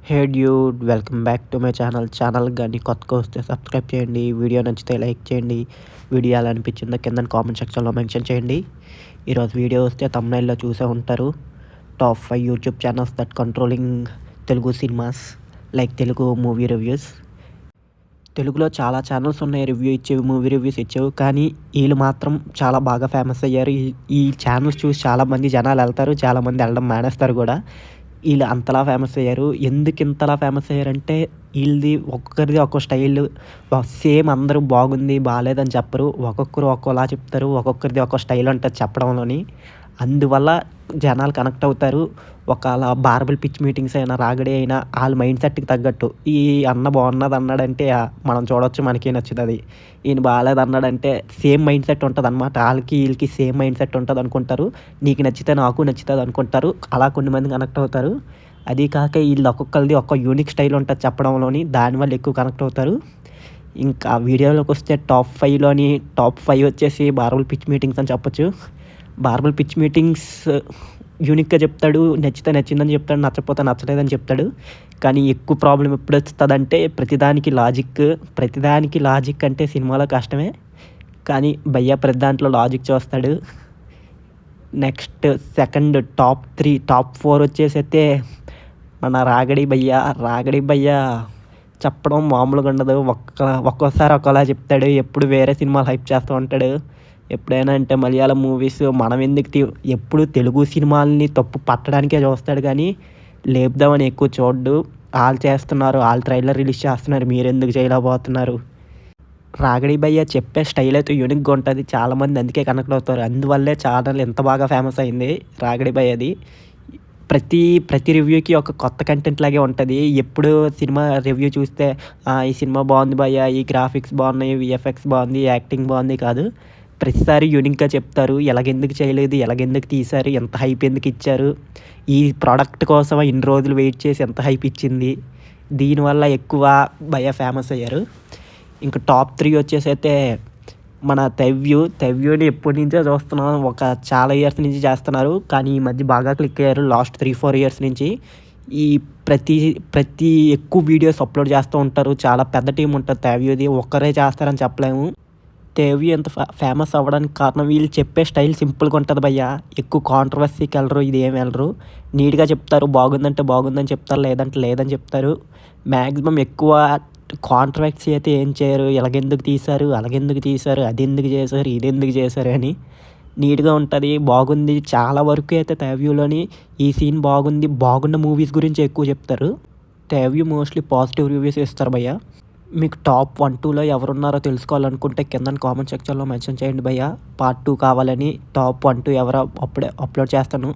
Hey dude, welcome back to my channel కానీ కొత్తగా వస్తే సబ్స్క్రైబ్ చేయండి. వీడియో నచ్చితే లైక్ చేయండి. వీడియో ఎలా అనిపించిందో కింద కామెంట్ సెక్షన్లో మెన్షన్ చేయండి. ఈరోజు వీడియో వస్తే తమ్నైల్లో చూసే ఉంటారు. Top 5 YouTube channels that controlling Telugu cinemas like Telugu movie reviews. తెలుగులో చాలా ఛానల్స్ ఉన్నాయి రివ్యూ ఇచ్చేవి, మూవీ రివ్యూస్ ఇచ్చేవి. కానీ వీళ్ళు మాత్రం చాలా బాగా ఫేమస్ అయ్యారు. ఈ ఛానల్స్ చూసి చాలామంది జనాలు వెళ్తారు, చాలామంది వెళ్ళడం మానేస్తారు కూడా. వీళ్ళు అంతలా ఫేమస్ అయ్యారు. ఎందుకు ఇంతలా ఫేమస్ అయ్యారంటే వీళ్ళది ఒక్కొక్కరిది ఒక్కో స్టైల్. సేమ్ అందరూ బాగుంది బాగాలేదని చెప్పరు, ఒక్కొక్కరు ఒక్కోలా చెప్తారు. ఒక్కొక్కరిది ఒక్కో స్టైల్ ఉంటుంది చెప్పడంలోని. అందువల్ల జనాలు కనెక్ట్ అవుతారు. ఒకవేళ బార్బుల్ పిచ్ మీటింగ్స్ అయినా, రాగడి అయినా వాళ్ళ మైండ్ సెట్కి తగ్గట్టు ఈ అన్న బాగున్నది అన్నాడంటే మనం చూడొచ్చు, మనకి నచ్చుతుంది. ఈయన బాగాలేదు అన్నాడంటే సేమ్ మైండ్ సెట్ ఉంటుంది అనమాట. వాళ్ళకి వీళ్ళకి సేమ్ మైండ్ సెట్ ఉంటుంది అనుకుంటారు. నీకు నచ్చితే నాకు నచ్చుతుంది అనుకుంటారు. అలా కొన్ని మంది కనెక్ట్ అవుతారు. అది కాక వీళ్ళు ఒక్కొక్కరిది ఒక్క యూనిక్ స్టైల్ ఉంటుంది చెప్పడంలోని, దానివల్ల ఎక్కువ కనెక్ట్ అవుతారు. ఇంకా వీడియోలోకి వస్తే టాప్ 5 వచ్చేసి బార్బుల్ పిచ్ మీటింగ్స్ అని చెప్పొచ్చు. బార్బుల్ పిచ్ మీటింగ్స్ యూనిక్గా చెప్తాడు. నచ్చితే నచ్చిందని చెప్తాడు, నచ్చకపోతే నచ్చలేదని చెప్తాడు. కానీ ఎక్కువ ప్రాబ్లం ఎప్పుడు వస్తుందంటే ప్రతిదానికి లాజిక్ అంటే సినిమాలో కష్టమే. కానీ భయ్య ప్రతి దాంట్లో లాజిక్ చూస్తాడు. నెక్స్ట్ సెకండ్ టాప్ 4 వచ్చేసైతే మన రాగడి భయ్య చెప్పడం మామూలుగా ఉండదు. ఒక్కోసారి ఒకలా చెప్తాడు. ఎప్పుడు వేరే సినిమాలు హైప్ చేస్తూ ఉంటాడు. ఎప్పుడైనా అంటే మలయాళం మూవీస్ మనం ఎప్పుడు తెలుగు సినిమాలని తప్పు పట్టడానికే చూస్తాడు, కానీ లేపుదామని ఎక్కువ చూడ్డు. వాళ్ళు చేస్తున్నారు, వాళ్ళు ట్రైలర్ రిలీజ్ చేస్తున్నారు, మీరు ఎందుకు చేయలేకపోతున్నారు. రాగడి భయ్య చెప్పే స్టైల్ అయితే యూనిక్గా ఉంటుంది. చాలామంది అందుకే కనెక్ట్ అవుతారు. అందువల్లే ఛానల్ ఎంత బాగా ఫేమస్ అయింది రాగడి భయ్యది. ప్రతి రివ్యూకి ఒక కొత్త కంటెంట్ లాగే ఉంటుంది. ఎప్పుడు సినిమా రివ్యూ చూస్తే ఈ సినిమా బాగుంది భయ్య, ఈ గ్రాఫిక్స్ బాగున్నాయి, విఎఫ్ఎక్స్ బాగుంది, యాక్టింగ్ బాగుంది కాదు. ప్రతిసారి యూనిక్గా చెప్తారు. ఎలాగెందుకు చేయలేదు, ఎలాగెందుకు తీశారు, ఎంత హైప్ ఎందుకు ఇచ్చారు, ఈ ప్రోడక్ట్ కోసం ఇన్ని రోజులు వెయిట్ చేసి ఎంత హైప్ ఇచ్చింది. దీనివల్ల ఎక్కువ భయ్య ఫేమస్ అయ్యారు. ఇంకా టాప్ 3 వచ్చేసైతే మన తెవ్యూని ఎప్పటి నుంచో చూస్తున్నాం. చాలా ఇయర్స్ నుంచి చేస్తున్నారు. కానీ ఈ మధ్య బాగా క్లిక్ అయ్యారు లాస్ట్ 3-4 ఇయర్స్ నుంచి. ఈ ప్రతి ఎక్కువ వీడియోస్ అప్లోడ్ చేస్తూ ఉంటారు. చాలా పెద్ద టీం ఉంటుంది తెవ్యూది. ఒక్కరే చేస్తారని చెప్పలేము. తెవ్యూ ఎంత ఫేమస్ అవ్వడానికి కారణం వీళ్ళు చెప్పే స్టైల్ సింపుల్గా ఉంటుంది భయ్య. ఎక్కువ కాంట్రవర్సీకి వెళ్ళరు, ఇది ఏమి వెళ్ళరు. నీట్గా చెప్తారు. బాగుందంటే బాగుందని చెప్తారు, లేదంటే లేదని చెప్తారు. మ్యాక్సిమం ఎక్కువ కాంట్రవర్సీ అయితే ఏం చేయరు. అలాగెందుకు తీశారు, అది ఎందుకు చేశారు, ఇది ఎందుకు చేశారు అని. నీట్గా ఉంటుంది, బాగుంది. చాలా వరకు అయితే తెవ్యూలోని ఈ సీన్ బాగున్న మూవీస్ గురించి ఎక్కువ చెప్తారు. తెవ్యూ మోస్ట్లీ పాజిటివ్ రివ్యూస్ ఇస్తారు భయ్య. మీకు టాప్ 1-2లో ఎవరున్నారో తెలుసుకోవాలనుకుంటే కింద కామెంట్ సెక్షన్లో మెన్షన్ చేయండి భయ్య. పార్ట్ 2 కావాలని టాప్ 1-2 ఎవరో అప్పుడే అప్లోడ్ చేస్తాను.